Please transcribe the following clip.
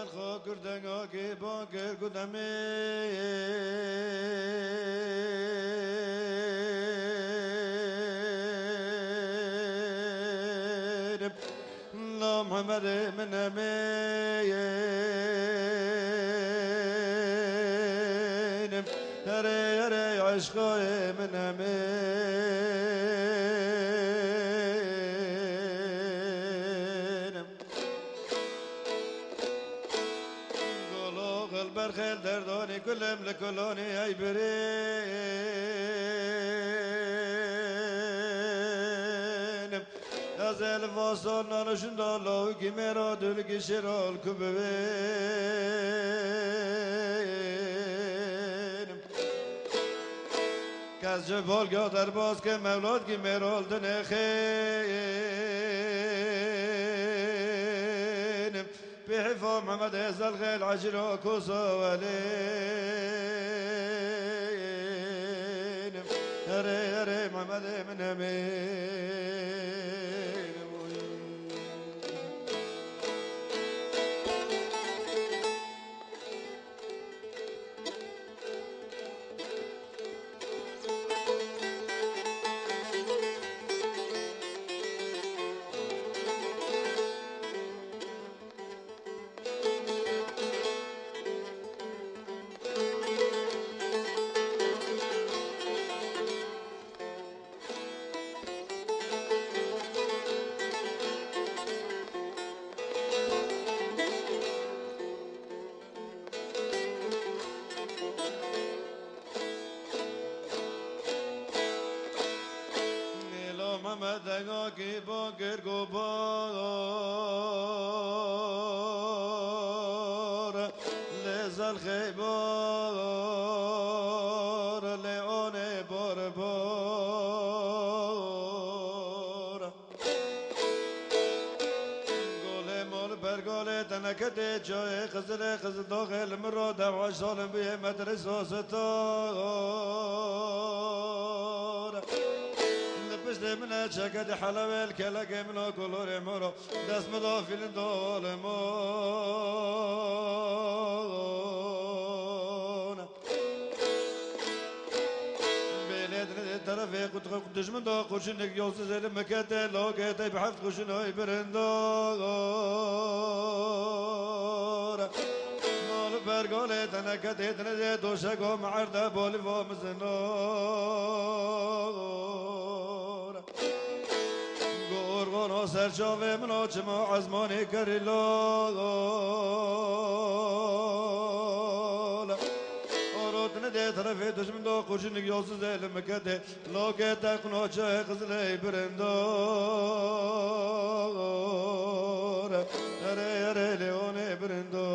خو کردنگا کی با کردمی لا محمد من امين هري عشقي من امين قولوا قلب الخيل دردوني كلهم لكلوني اي برين ازل فاصل نانشون دالو کی مرا دل کی شرال کبین کس جبال گا در باز که مولاد کی مرال دن خین به حفا محمد ازل غیل عجرا کسا ولین هره محمد من امین کی باگر گوبار لزل خیبار لیون بار بار گل مال برگال تنکت جای خزل خزل داخل مرا دعوش سالم بیه مدرسه ستار پشت من چکد حلوه کلک من کلور مرا دست مدافل دالمان بلد طرف قد دشمن دا قرشنك يوسف زي مكته لاقته بحفظ قرشنای برندار مال برگال تنکت هدنه دوشگا معرده بالی و مزنار گرگان سرچاوه منا چما عزمانی کریلال آرادنه ده طرف دشمن دا قرشنک یاسو زیل مکده لاکه تقنا چه قزله برندار هره لیونه برندار